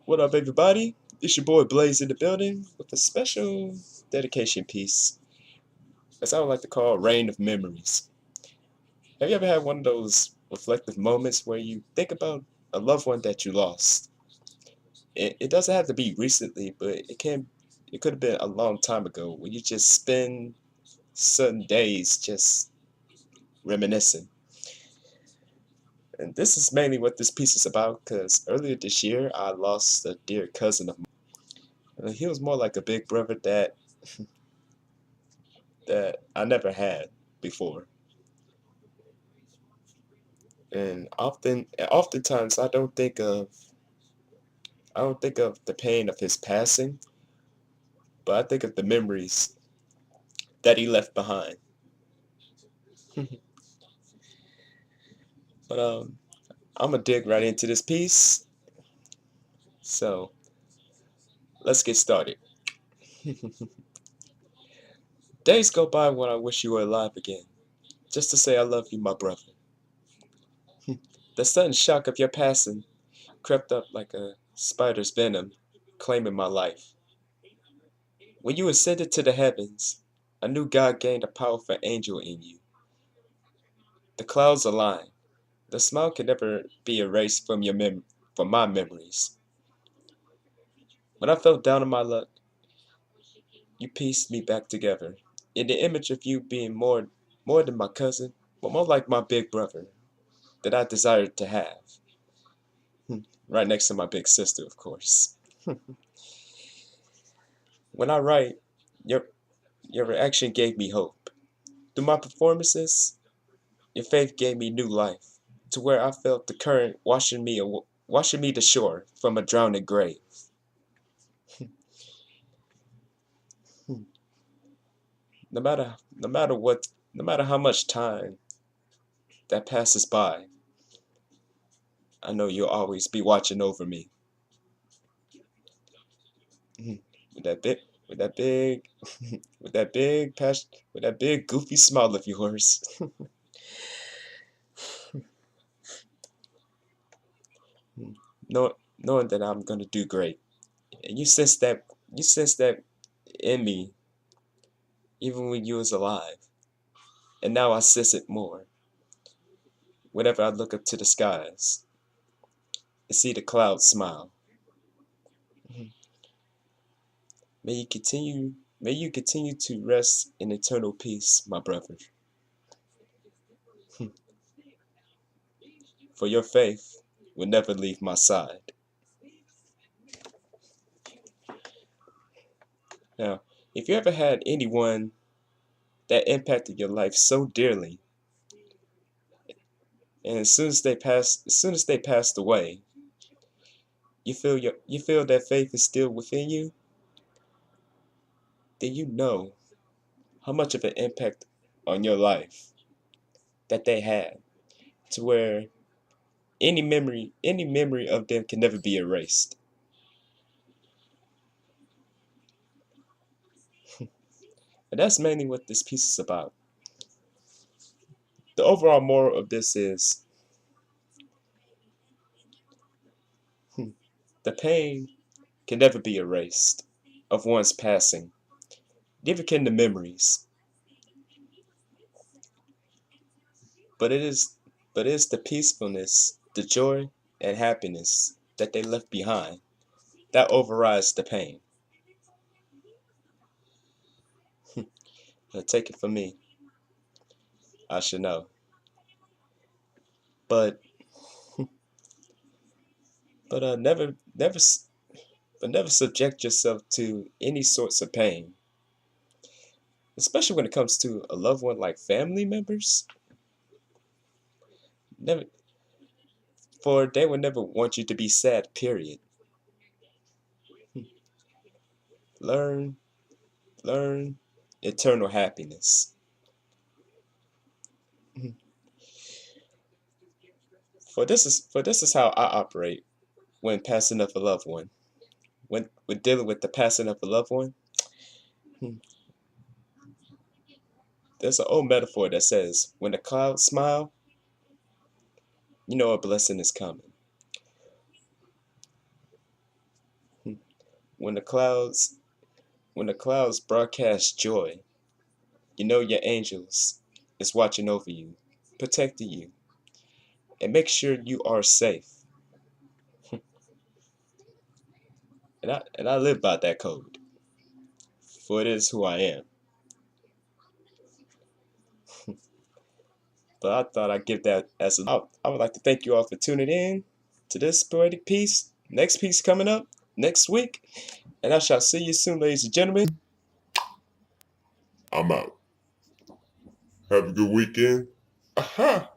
What up, everybody? It's your boy Blaze in the building with a special dedication piece, as I would like to call Rain of Memories. Have you ever had one of those reflective moments where you think about a loved one that you lost? It doesn't have to be recently, but it could have been a long time ago when you just spend certain days just reminiscing. And this is mainly what this piece is about because earlier this year I lost a dear cousin of mine. He was more like a big brother that I never had before. And oftentimes I don't think of the pain of his passing, but I think of the memories that he left behind. But I'm gonna dig right into this piece. So let's get started. Days go by when I wish you were alive again, just to say I love you, my brother. The sudden shock of your passing crept up like a spider's venom, claiming my life. When you ascended to the heavens, I knew God gained a powerful angel in you. The clouds aligned. The smile can never be erased from from my memories. When I felt down on my luck, you pieced me back together. In the image of you being more than my cousin, but more like my big brother that I desired to have. Right next to my big sister, of course. When I write, your your reaction gave me hope. Through my performances, your faith gave me new life, to where I felt the current washing me to shore from a drowning grave. No matter how much time that passes by, I know you'll always be watching over me. Mhm. With that big, with that big, with that big goofy smile of yours. Knowing that I'm gonna do great, and you sense that in me, even when you was alive, and now I sense it more. Whenever I look up to the skies and see the clouds smile, Mhm. may you continue, may you continue to rest in eternal peace, my brother. For your faith will never leave my side. Now, if you ever had anyone that impacted your life so dearly, and as soon as they passed away, you feel that faith is still within you, then you know how much of an impact on your life that they had, to where any memory of them can never be erased. And that's mainly what this piece is about. The overall moral of this is the pain can never be erased of one's passing, neither can the memories. But it is the peacefulness, the joy, and happiness that they left behind that overrides the pain. Take it from me, I should know. But but never subject yourself to any sorts of pain, especially when it comes to a loved one like family members. Never, for they would never want you to be sad. Period. Learn, learn eternal happiness. For this is how I operate when passing of a loved one. When dealing with the passing of a loved one, hmm, there's an old metaphor that says, when the clouds smile, you know a blessing is coming. When the clouds when the clouds broadcast joy, you know your angels is watching over you, protecting you, and make sure you are safe. And I live by that code, for it is who I am. But I thought I'd give that as I would like to thank you all for tuning in to this poetic piece. Next piece coming up next week. And I shall see you soon, ladies and gentlemen. I'm out. Have a good weekend. Aha!